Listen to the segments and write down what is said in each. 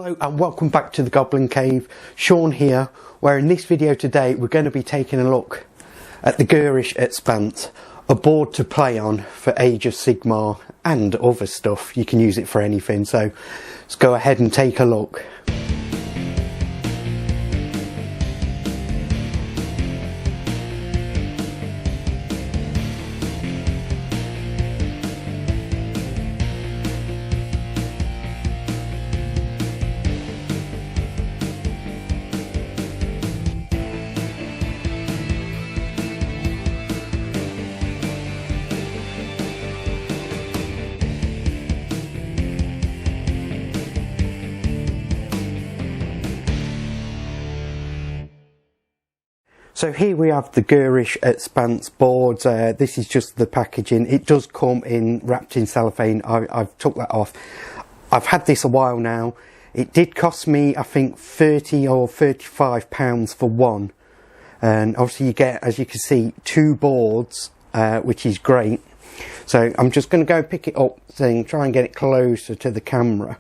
Hello and welcome back to the Goblin Cave. Sean here, where in this video today we're going to be taking a look at the Ghurish Expanse, a board to play on for Age of Sigmar and other stuff. You can use it for anything, so let's go ahead and take a look. So here we have the Ghurish Expanse boards. This is just the packaging. It does come in wrapped in cellophane. I've took that off. I've had this a while now. It did cost me, I think, £30 or £35 for one. And obviously you get, as you can see, two boards, which is great. So I'm just going to go pick it up, try and get it closer to the camera.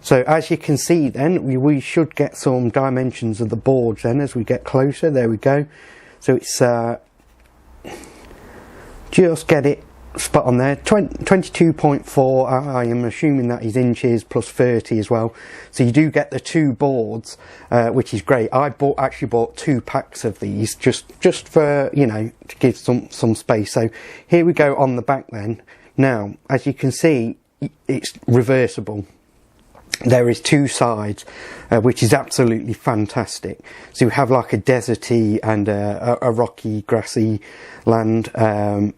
So as you can see then, we should get some dimensions of the boards then as we get closer. There we go. So it's just get it spot on there. 22.4, I am assuming that is inches, plus 30 as well. So you do get the two boards, which is great. I actually bought 2 packs of these just for, you know, to give some space. So here we go on the back then. Now, as you can see, it's reversible. There is 2 sides, which is absolutely fantastic. So you have like a deserty and a rocky, grassy land. Don't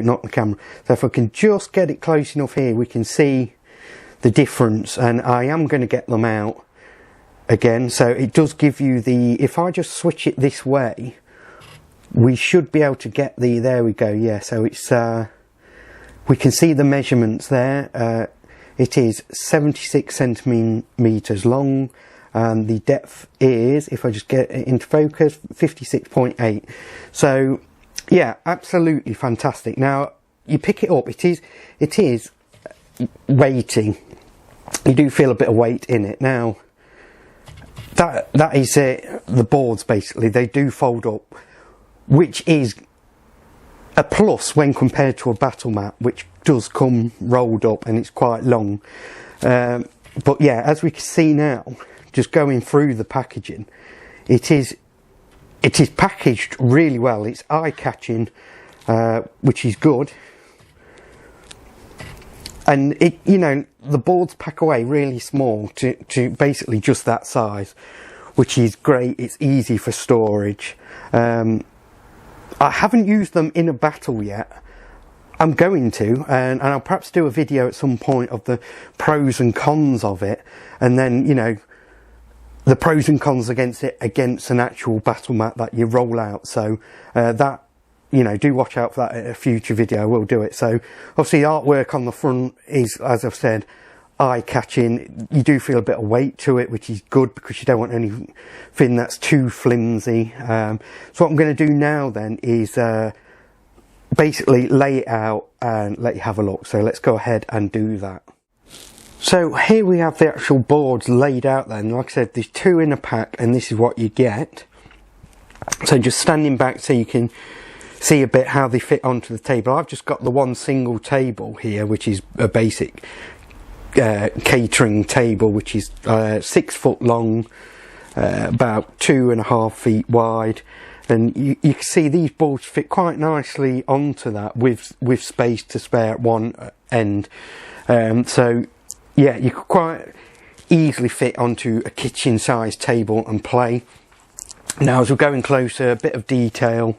knock the camera. So if I can just get it close enough here, we can see the difference. And I am going to get them out again. So it does give you the, if I just switch it this way, we should be able to get the, there we go. Yeah, so it's, we can see the measurements there. It is 76 centimetres long, and the depth is, if I just get it into focus, 56.8. So, yeah, absolutely fantastic. Now, you pick it up, it is weighty. You do feel a bit of weight in it. Now, that is it. The boards, basically, they do fold up, which is a plus when compared to a battle mat, which does come rolled up and it's quite long. But yeah, as we can see now, just going through the packaging, it is packaged really well. It's eye-catching, which is good. And it, you know, the boards pack away really small to basically just that size, which is great. It's easy for storage. I haven't used them in a battle yet. I'm going to, and I'll perhaps do a video at some point of the pros and cons of it, and then, you know, the pros and cons against an actual battle mat that you roll out. So that, you know, do watch out for that in a future video. I will do it. So obviously the artwork on the front is, as I've said, eye-catching. You do feel a bit of weight to it, which is good because you don't want anything that's too flimsy. So what I'm going to do now then is basically lay it out and let you have a look. So let's go ahead and do that. So here we have the actual boards laid out then. Like I said, there's 2 in a pack and this is what you get. So just standing back so you can see a bit how they fit onto the table. I've just got the one single table here, which is a basic catering table, which is 6 foot long, about 2.5 feet wide. And you can see these boards fit quite nicely onto that with space to spare at one end. So yeah, you could quite easily fit onto a kitchen sized table and play. Now as we're going closer, a bit of detail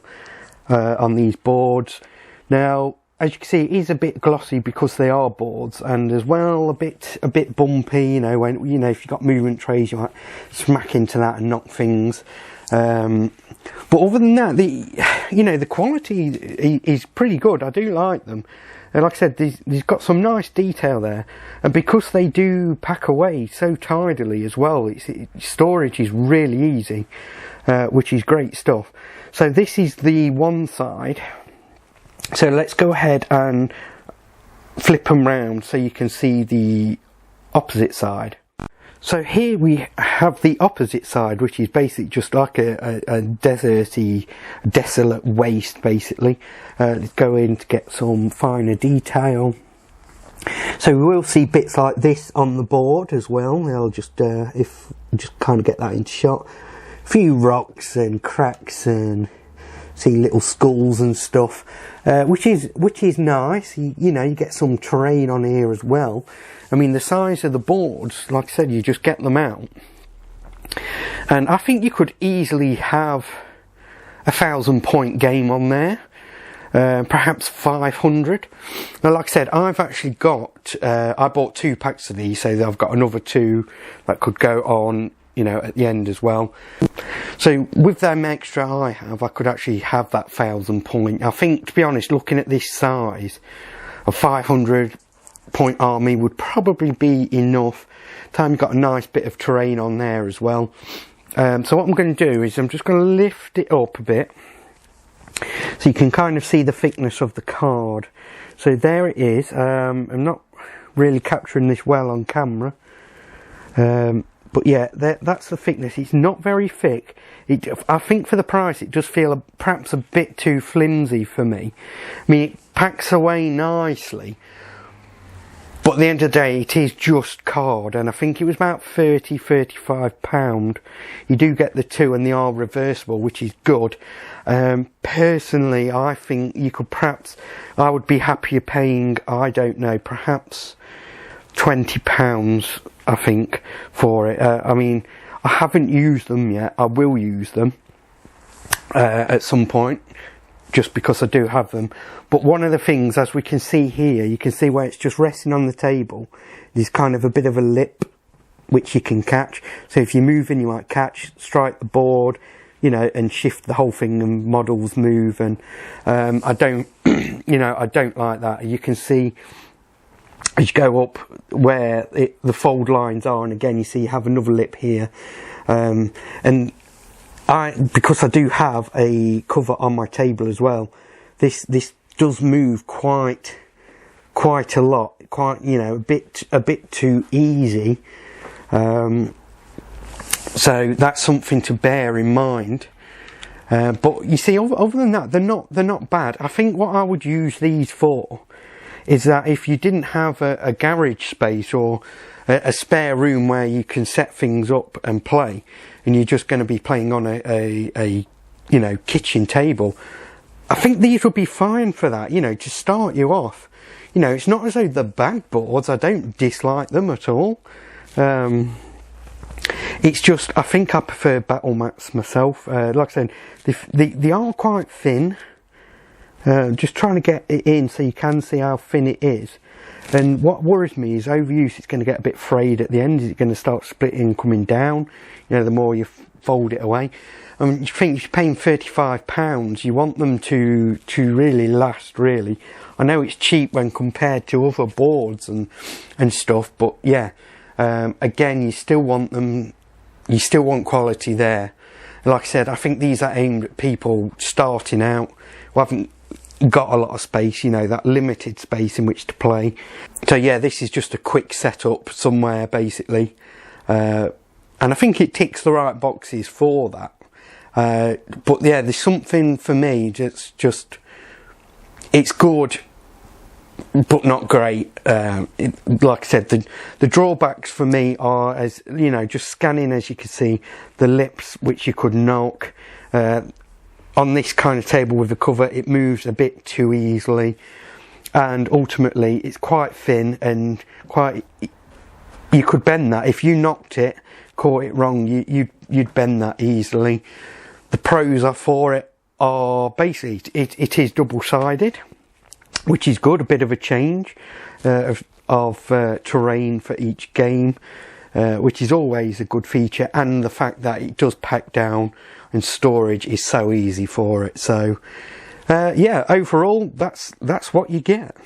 on these boards. Now as you can see, it is a bit glossy because they are boards, and as well a bit bumpy. You know, when, you know, if you've got movement trays, you might smack into that and knock things. But other than that, the quality is pretty good. I do like them. And like I said, they've got some nice detail there, and because they do pack away so tidily as well, storage is really easy, which is great stuff. So this is the one side. So let's go ahead and flip them round so you can see the opposite side. So here we have the opposite side, which is basically just like a deserty, desolate waste basically. Let's go in to get some finer detail. So we will see bits like this on the board as well. They'll just just kind of get that into shot. A few rocks and cracks and see little skulls and stuff, which is nice. You know, you get some terrain on here as well. I mean, the size of the boards, like I said, you just get them out, and I think you could easily have 1,000-point game on there, perhaps 500. Now, like I said, I've actually got I bought 2 packs of these, so I've got another 2 that could go on, you know, at the end as well. So with them extra I have, I could actually have that 1,000-point. I think, to be honest, looking at this size, a 500-point army would probably be enough. Time you've got a nice bit of terrain on there as well. So what I'm going to do is I'm just going to lift it up a bit, so you can kind of see the thickness of the card. So there it is. I'm not really capturing this well on camera. But yeah, that's the thickness. It's not very thick. I think for the price it does feel perhaps a bit too flimsy for me. I mean, it packs away nicely, but at the end of the day it is just card, and I think it was about £35. You do get the 2 and they are reversible, which is good. Personally, I think you could perhaps, I would be happier paying, I don't know, perhaps £20, I think, for it. I mean, I haven't used them yet. I will use them at some point, just because I do have them. But one of the things, as we can see here, you can see where it's just resting on the table, there's kind of a bit of a lip which you can catch. So if you're moving, you might catch, strike the board, you know, and shift the whole thing, and models move. And I don't, you know, I don't like that. You can see as you go up where the fold lines are, and again you see you have another lip here, and because I do have a cover on my table as well, this does move quite a lot, you know, a bit too easy. So that's something to bear in mind. But you see, other than that, they're not bad. I think what I would use these for is that if you didn't have a garage space or a spare room where you can set things up and play, and you're just going to be playing on a you know, kitchen table, I think these would be fine for that, you know, to start you off. You know, it's not as though they're bad boards. I don't dislike them at all. It's just, I think I prefer battle mats myself. Like I said, they are quite thin. Just trying to get it in so you can see how thin it is. And what worries me is overuse. It's going to get a bit frayed at the end. Is it going to start splitting, coming down? You know, the more you fold it away. I mean, you think you're paying £35. You want them to really last, really. I know it's cheap when compared to other boards and stuff, but yeah. Again, you still want them. You still want quality there. Like I said, I think these are aimed at people starting out who haven't got a lot of space, you know, that limited space in which to play. So yeah, this is just a quick setup somewhere basically, and I think it ticks the right boxes for that. But yeah, there's something for me that's just, it's good but not great. Like I said, the drawbacks for me are, as you know, just scanning, as you can see, the lips which you could knock. On this kind of table with the cover, it moves a bit too easily, and ultimately it's quite thin and you could bend that. If you knocked it, caught it wrong, you'd bend that easily. The pros are for it are basically it is double-sided, which is good, a bit of a change of terrain for each game, which is always a good feature, and the fact that it does pack down and storage is so easy for it. So yeah, overall that's what you get.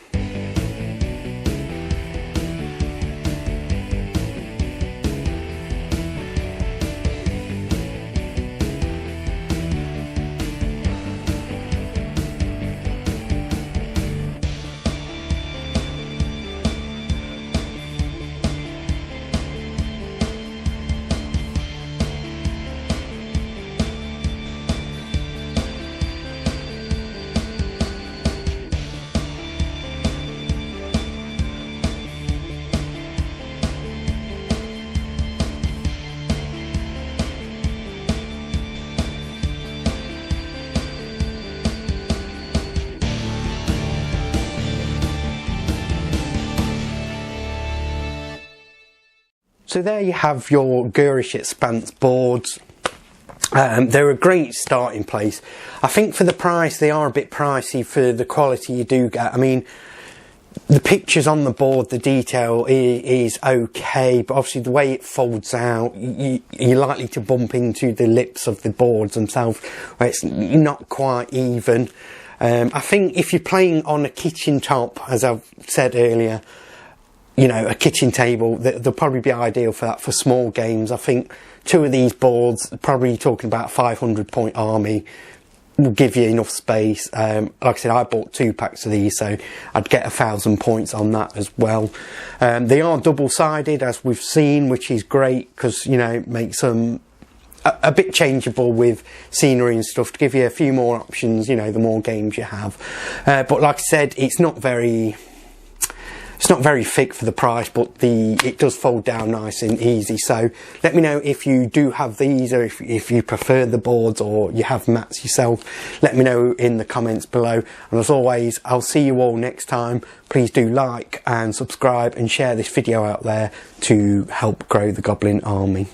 So there you have your Ghurish Expanse boards. They're a great starting place. I think for the price, they are a bit pricey for the quality you do get. I mean, the pictures on the board, the detail is okay, but obviously the way it folds out, you're likely to bump into the lips of the boards themselves, where it's not quite even. I think if you're playing on a kitchen top, as I've said earlier, you know, a kitchen table, they'll probably be ideal for that, for small games. I think 2 of these boards, probably talking about 500-point army, will give you enough space. Like I said, I bought 2 packs of these, so I'd get 1,000 points on that as well. They are double-sided, as we've seen, which is great, because, you know, it makes them a bit changeable with scenery and stuff, to give you a few more options, you know, the more games you have. But like I said, it's not very thick for the price, but it does fold down nice and easy. So let me know if you do have these, or if you prefer the boards, or you have mats yourself. Let me know in the comments below. And as always, I'll see you all next time. Please do like and subscribe and share this video out there to help grow the Goblin army.